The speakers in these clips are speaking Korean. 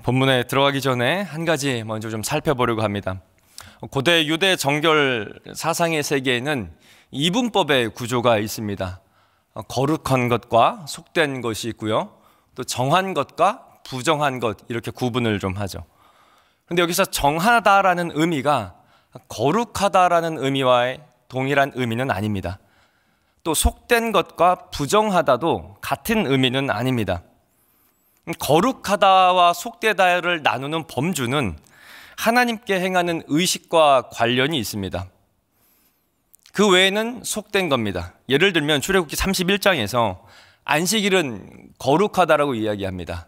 본문에 들어가기 전에 한 가지 먼저 좀 살펴보려고 합니다. 고대 유대 정결 사상의 세계에는 이분법의 구조가 있습니다. 거룩한 것과 속된 것이 있고요, 또 정한 것과 부정한 것, 이렇게 구분을 좀 하죠. 근데 여기서 정하다라는 의미가 거룩하다라는 의미와의 동일한 의미는 아닙니다. 또 속된 것과 부정하다도 같은 의미는 아닙니다. 거룩하다와 속되다를 나누는 범주는 하나님께 행하는 의식과 관련이 있습니다. 그 외에는 속된 겁니다. 예를 들면 출애굽기 31장에서 안식일은 거룩하다라고 이야기합니다.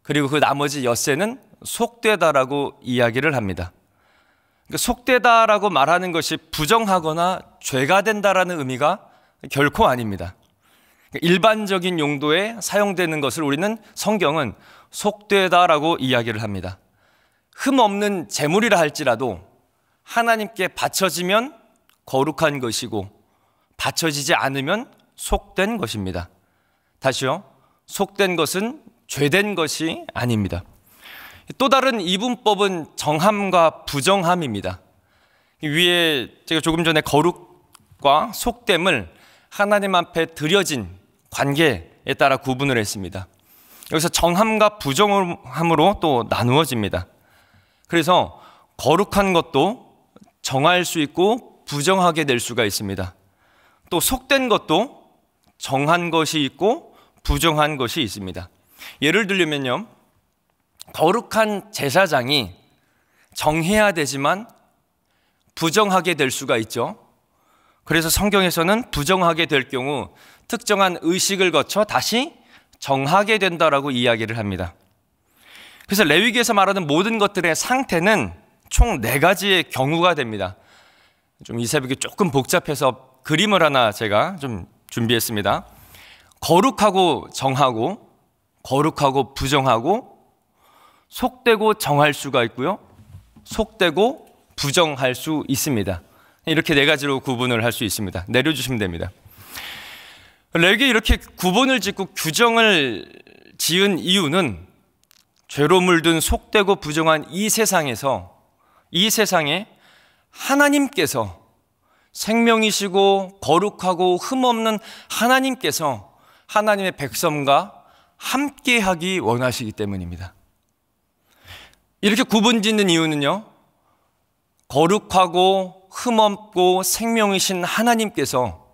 그리고 그 나머지 엿새는 속되다라고 이야기를 합니다. 그러니까 속되다라고 말하는 것이 부정하거나 죄가 된다라는 의미가 결코 아닙니다. 일반적인 용도에 사용되는 것을 우리는 성경은 속되다라고 이야기를 합니다. 흠없는 제물이라 할지라도 하나님께 바쳐지면 거룩한 것이고 바쳐지지 않으면 속된 것입니다. 다시요, 속된 것은 죄된 것이 아닙니다. 또 다른 이분법은 정함과 부정함입니다. 위에 제가 조금 전에 거룩과 속됨을 하나님 앞에 드려진 관계에 따라 구분을 했습니다. 여기서 정함과 부정함으로 또 나누어집니다. 그래서 거룩한 것도 정할 수 있고 부정하게 될 수가 있습니다. 또 속된 것도 정한 것이 있고 부정한 것이 있습니다. 예를 들면요, 거룩한 제사장이 정해야 되지만 부정하게 될 수가 있죠. 그래서 성경에서는 부정하게 될 경우 특정한 의식을 거쳐 다시 정하게 된다라고 이야기를 합니다. 그래서 레위기에서 말하는 모든 것들의 상태는 총 4가지의 경우가 됩니다. 좀 이 새벽에 조금 복잡해서 그림을 하나 제가 좀 준비했습니다. 거룩하고 정하고, 거룩하고 부정하고, 속되고 정할 수가 있고요, 속되고 부정할 수 있습니다. 이렇게 4가지로 구분을 할 수 있습니다. 내려주시면 됩니다. 레위기에 이렇게 구분을 짓고 규정을 지은 이유는 죄로 물든 속되고 부정한 이 세상에 하나님께서 생명이시고 거룩하고 흠없는 하나님께서 하나님의 백성과 함께하기 원하시기 때문입니다. 이렇게 구분 짓는 이유는요, 거룩하고 흠없고 생명이신 하나님께서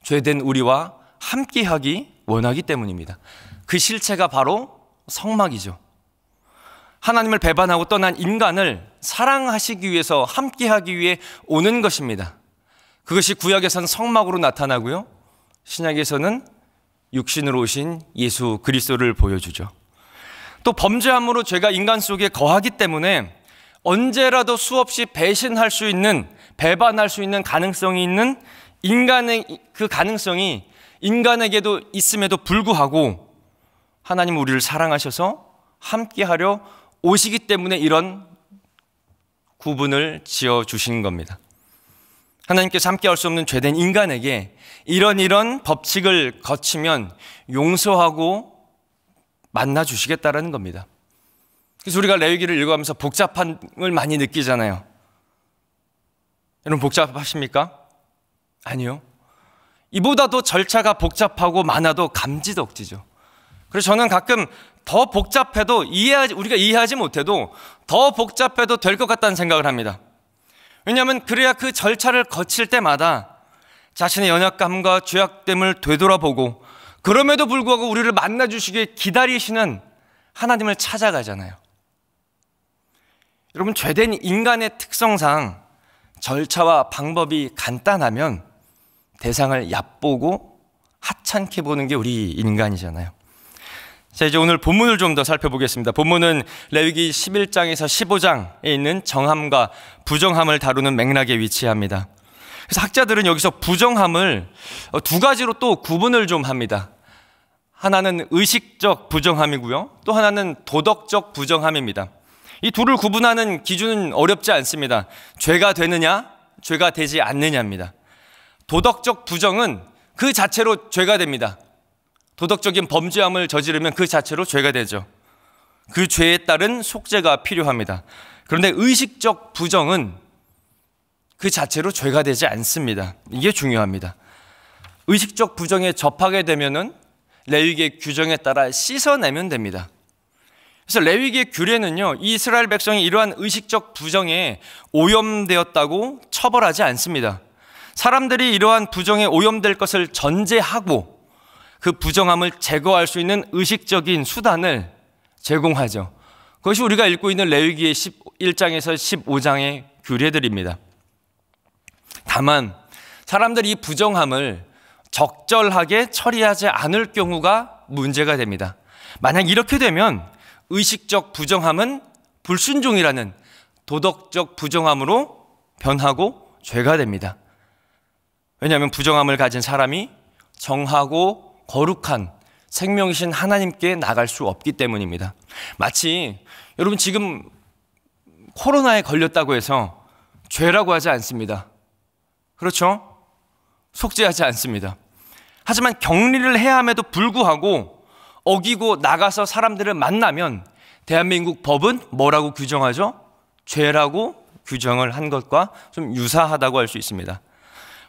죄된 우리와 함께하기 원하기 때문입니다. 그 실체가 바로 성막이죠. 하나님을 배반하고 떠난 인간을 사랑하시기 위해서, 함께하기 위해 오는 것입니다. 그것이 구약에서는 성막으로 나타나고요, 신약에서는 육신으로 오신 예수 그리스도를 보여주죠. 또 범죄함으로 죄가 인간 속에 거하기 때문에 언제라도 수없이 배신할 수 있는, 배반할 수 있는 가능성이 있는 인간의 그 가능성이 인간에게도 있음에도 불구하고 하나님은 우리를 사랑하셔서 함께하려 오시기 때문에 이런 구분을 지어주신 겁니다. 하나님께서 함께할 수 없는 죄된 인간에게 이런 법칙을 거치면 용서하고 만나주시겠다라는 겁니다. 그래서 우리가 레위기를 읽어가면서 복잡함을 많이 느끼잖아요. 여러분, 복잡하십니까? 아니요. 이보다 더 절차가 복잡하고 많아도 감지덕지죠. 그래서 저는 가끔 더 복잡해도 우리가 이해하지 못해도 더 복잡해도 될 것 같다는 생각을 합니다. 왜냐하면 그래야 그 절차를 거칠 때마다 자신의 연약감과 죄악됨을 되돌아보고, 그럼에도 불구하고 우리를 만나주시기에 기다리시는 하나님을 찾아가잖아요. 여러분, 죄된 인간의 특성상 절차와 방법이 간단하면 대상을 얕보고 하찮게 보는 게 우리 인간이잖아요. 자, 이제 오늘 본문을 좀 더 살펴보겠습니다. 본문은 레위기 11장에서 15장에 있는 정함과 부정함을 다루는 맥락에 위치합니다. 그래서 학자들은 여기서 부정함을 2가지로 또 구분을 좀 합니다. 하나는 의식적 부정함이고요, 또 하나는 도덕적 부정함입니다. 이 둘을 구분하는 기준은 어렵지 않습니다. 죄가 되느냐, 죄가 되지 않느냐입니다. 도덕적 부정은 그 자체로 죄가 됩니다. 도덕적인 범죄함을 저지르면 그 자체로 죄가 되죠. 그 죄에 따른 속죄가 필요합니다. 그런데 의식적 부정은 그 자체로 죄가 되지 않습니다. 이게 중요합니다. 의식적 부정에 접하게 되면은 레위기의 규정에 따라 씻어내면 됩니다. 그래서 레위기의 규례는요, 이스라엘 백성이 이러한 의식적 부정에 오염되었다고 처벌하지 않습니다. 사람들이 이러한 부정에 오염될 것을 전제하고 그 부정함을 제거할 수 있는 의식적인 수단을 제공하죠. 그것이 우리가 읽고 있는 레위기의 11장에서 15장의 규례들입니다. 다만 사람들이 이 부정함을 적절하게 처리하지 않을 경우가 문제가 됩니다. 만약 이렇게 되면 의식적 부정함은 불순종이라는 도덕적 부정함으로 변하고 죄가 됩니다. 왜냐하면 부정함을 가진 사람이 정하고 거룩한 생명이신 하나님께 나갈 수 없기 때문입니다. 마치 여러분 지금 코로나에 걸렸다고 해서 죄라고 하지 않습니다. 그렇죠? 속죄하지 않습니다. 하지만 격리를 해야 함에도 불구하고 어기고 나가서 사람들을 만나면 대한민국 법은 뭐라고 규정하죠? 죄라고 규정을 한 것과 좀 유사하다고 할 수 있습니다.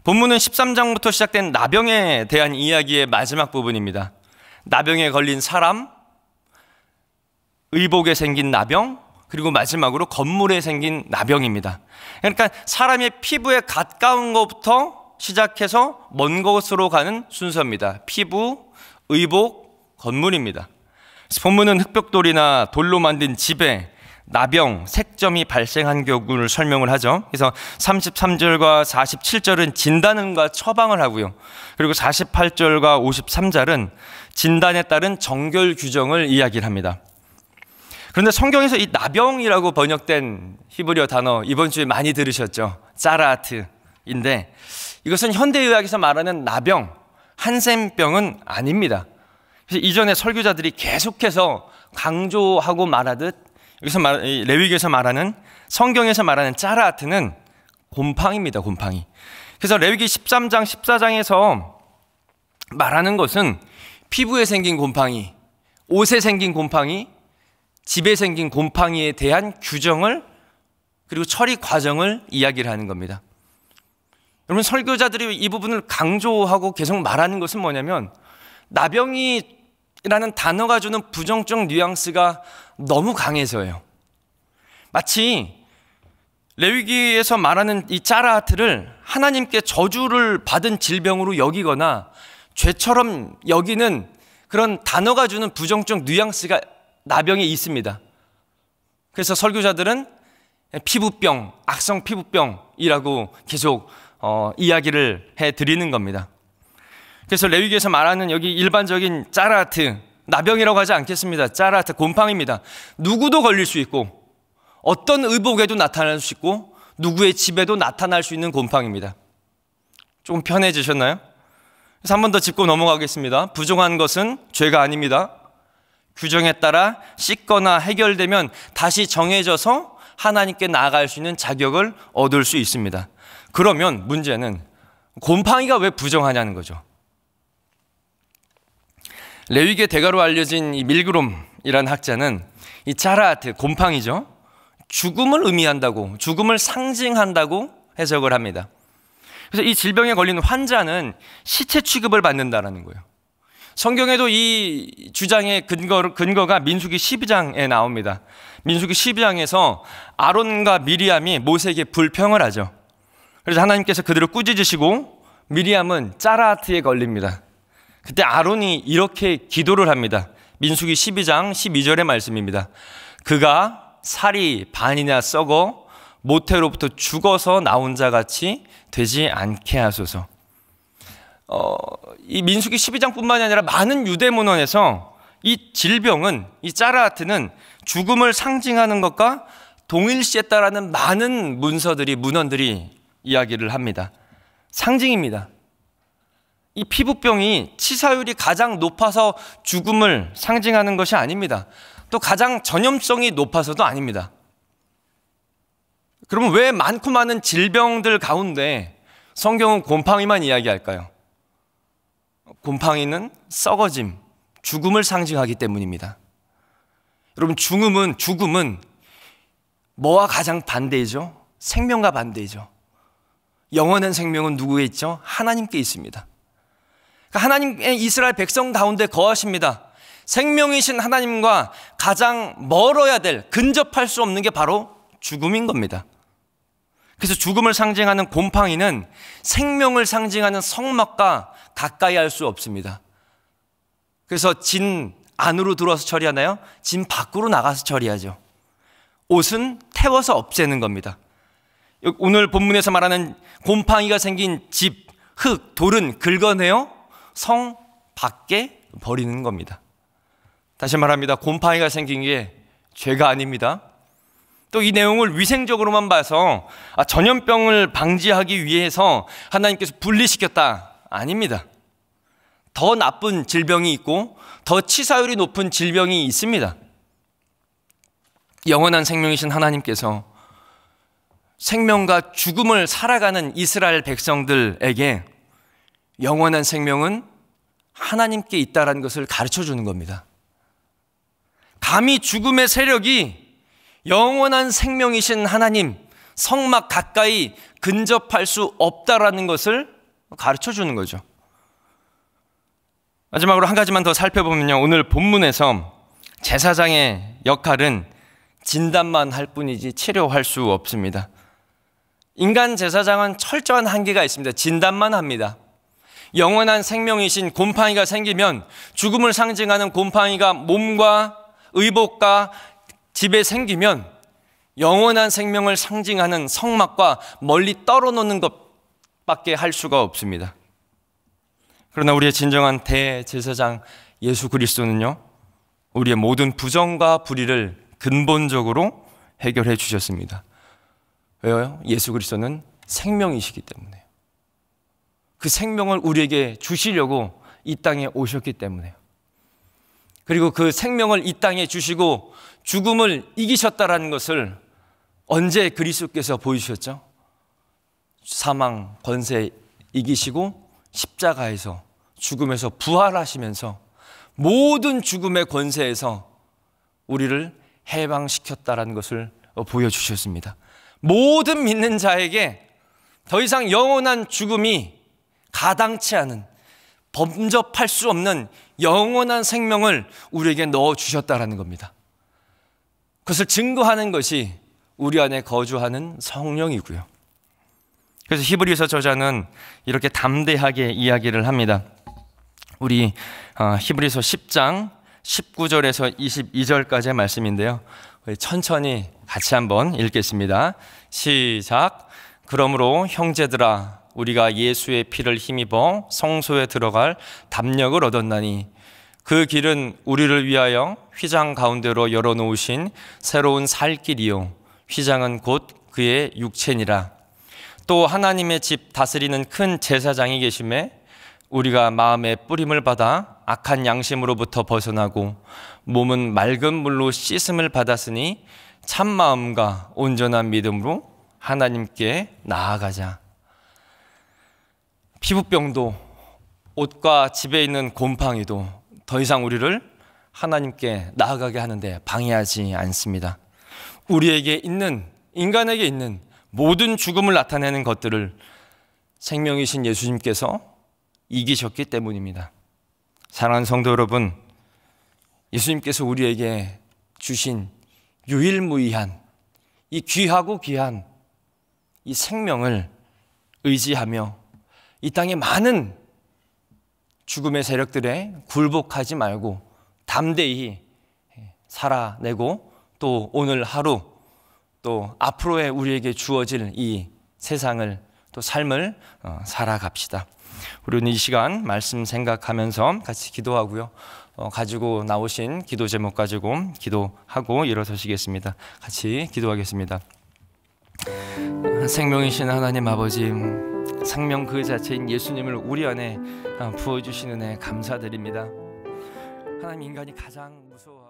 본문은 13장부터 시작된 나병에 대한 이야기의 마지막 부분입니다. 나병에 걸린 사람, 의복에 생긴 나병, 그리고 마지막으로 건물에 생긴 나병입니다. 그러니까 사람의 피부에 가까운 것부터 시작해서 먼 곳으로 가는 순서입니다. 피부, 의복, 건물입니다. 본문은 흙벽돌이나 돌로 만든 집에 나병, 색점이 발생한 경우를 설명을 하죠. 그래서 33절과 47절은 진단과 처방을 하고요. 그리고 48절과 53절은 진단에 따른 정결 규정을 이야기를 합니다. 그런데 성경에서 이 나병이라고 번역된 히브리어 단어 이번 주에 많이 들으셨죠? 짜라트인데 이것은 현대의학에서 말하는 나병, 한센병은 아닙니다. 그래서 이전에 설교자들이 계속해서 강조하고 말하듯 여기서 레위기에서 말하는 성경에서 말하는 짜라트는 곰팡이입니다. 곰팡이. 그래서 레위기 13장 14장에서 말하는 것은 피부에 생긴 곰팡이, 옷에 생긴 곰팡이, 집에 생긴 곰팡이에 대한 규정을 그리고 처리 과정을 이야기를 하는 겁니다. 여러분 설교자들이 이 부분을 강조하고 계속 말하는 것은 뭐냐면 나병이라는 단어가 주는 부정적 뉘앙스가 너무 강해서예요. 마치 레위기에서 말하는 이 짜라하트를 하나님께 저주를 받은 질병으로 여기거나 죄처럼 여기는 그런 단어가 주는 부정적 뉘앙스가 나병에 있습니다. 그래서 설교자들은 피부병, 악성 피부병이라고 계속 이야기를 해드리는 겁니다. 그래서 레위기에서 말하는 여기 일반적인 짜라하트, 나병이라고 하지 않겠습니다. 짜라하트, 곰팡이입니다. 누구도 걸릴 수 있고 어떤 의복에도 나타날 수 있고 누구의 집에도 나타날 수 있는 곰팡이입니다. 조금 편해지셨나요? 그래서 한 번 더 짚고 넘어가겠습니다. 부정한 것은 죄가 아닙니다. 규정에 따라 씻거나 해결되면 다시 정해져서 하나님께 나아갈 수 있는 자격을 얻을 수 있습니다. 그러면 문제는 곰팡이가 왜 부정하냐는 거죠. 레위기의 대가로 알려진 이 밀그롬이라는 학자는 이 짜라하트, 곰팡이죠, 죽음을 의미한다고, 죽음을 상징한다고 해석을 합니다. 그래서 이 질병에 걸린 환자는 시체 취급을 받는다라는 거예요. 성경에도 이 주장의 근거가 민수기 12장에 나옵니다. 민수기 12장에서 아론과 미리암이 모세에게 불평을 하죠. 그래서 하나님께서 그들을 꾸짖으시고 미리암은 짜라하트에 걸립니다. 그때 아론이 이렇게 기도를 합니다. 민수기 12장 12절의 말씀입니다. 그가 살이 반이나 썩어 모태로부터 죽어서 나온 자 같이 되지 않게 하소서. 이 민수기 12장뿐만이 아니라 많은 유대문헌에서 이 질병은, 이 짜라하트는 죽음을 상징하는 것과 동일시했다라는 많은 문헌들이 이야기를 합니다. 상징입니다. 이 피부병이 치사율이 가장 높아서 죽음을 상징하는 것이 아닙니다. 또 가장 전염성이 높아서도 아닙니다. 그러면 왜 많고 많은 질병들 가운데 성경은 곰팡이만 이야기할까요? 곰팡이는 썩어짐, 죽음을 상징하기 때문입니다. 여러분, 죽음은 뭐와 가장 반대이죠? 생명과 반대이죠. 영원한 생명은 누구에 있죠? 하나님께 있습니다. 그러니까 하나님의 이스라엘 백성 가운데 거하십니다. 생명이신 하나님과 가장 멀어야 될, 근접할 수 없는 게 바로 죽음인 겁니다. 그래서 죽음을 상징하는 곰팡이는 생명을 상징하는 성막과 가까이 할 수 없습니다. 그래서 진 안으로 들어와서 처리하나요? 진 밖으로 나가서 처리하죠. 옷은 태워서 없애는 겁니다. 오늘 본문에서 말하는 곰팡이가 생긴 집, 흙, 돌은 긁어내어 성 밖에 버리는 겁니다. 다시 말합니다. 곰팡이가 생긴 게 죄가 아닙니다. 또 이 내용을 위생적으로만 봐서 전염병을 방지하기 위해서 하나님께서 분리시켰다, 아닙니다. 더 나쁜 질병이 있고 더 치사율이 높은 질병이 있습니다. 영원한 생명이신 하나님께서 생명과 죽음을 살아가는 이스라엘 백성들에게 영원한 생명은 하나님께 있다는 것을 가르쳐 주는 겁니다. 감히 죽음의 세력이 영원한 생명이신 하나님 성막 가까이 근접할 수 없다라는 것을 가르쳐 주는 거죠. 마지막으로 한 가지만 더 살펴보면요, 오늘 본문에서 제사장의 역할은 진단만 할 뿐이지 치료할 수 없습니다. 인간 제사장은 철저한 한계가 있습니다. 진단만 합니다. 영원한 생명이신 곰팡이가 생기면, 죽음을 상징하는 곰팡이가 몸과 의복과 집에 생기면 영원한 생명을 상징하는 성막과 멀리 떨어놓는 것밖에 할 수가 없습니다. 그러나 우리의 진정한 대제사장 예수 그리스도는요, 우리의 모든 부정과 불의를 근본적으로 해결해 주셨습니다. 왜요? 예수 그리스도는 생명이시기 때문에요. 그 생명을 우리에게 주시려고 이 땅에 오셨기 때문에요. 그리고 그 생명을 이 땅에 주시고 죽음을 이기셨다라는 것을 언제 그리스도께서 보여주셨죠? 사망 권세 이기시고 십자가에서, 죽음에서 부활하시면서 모든 죽음의 권세에서 우리를 해방시켰다라는 것을 보여주셨습니다. 모든 믿는 자에게 더 이상 영원한 죽음이 가당치 않은, 범접할 수 없는 영원한 생명을 우리에게 넣어주셨다라는 겁니다. 그것을 증거하는 것이 우리 안에 거주하는 성령이고요. 그래서 히브리서 저자는 이렇게 담대하게 이야기를 합니다. 우리 히브리서 10장 19절에서 22절까지의 말씀인데요, 천천히 같이 한번 읽겠습니다. 시작. 그러므로 형제들아, 우리가 예수의 피를 힘입어 성소에 들어갈 담력을 얻었나니 그 길은 우리를 위하여 휘장 가운데로 열어놓으신 새로운 살 길이요, 휘장은 곧 그의 육체니라. 또 하나님의 집 다스리는 큰 제사장이 계심에 우리가 마음의 뿌림을 받아 악한 양심으로부터 벗어나고 몸은 맑은 물로 씻음을 받았으니 참 마음과 온전한 믿음으로 하나님께 나아가자. 피부병도 옷과 집에 있는 곰팡이도 더 이상 우리를 하나님께 나아가게 하는데 방해하지 않습니다. 우리에게 있는, 인간에게 있는 모든 죽음을 나타내는 것들을 생명이신 예수님께서 이기셨기 때문입니다. 사랑하는 성도 여러분, 예수님께서 우리에게 주신 유일무이한 이 귀하고 귀한 이 생명을 의지하며 이 땅의 많은 죽음의 세력들에 굴복하지 말고 담대히 살아내고, 또 오늘 하루, 또 앞으로의 우리에게 주어질 이 세상을, 또 삶을 살아갑시다. 우리는 이 시간 말씀 생각하면서 같이 기도하고요, 가지고 나오신 기도 제목 가지고 기도하고 일어서시겠습니다. 같이 기도하겠습니다. 생명이신 하나님 아버지, 생명 그 자체인 예수님을 우리 안에 부어주신 은혜 감사드립니다. 하나님, 인간이 가장 무서워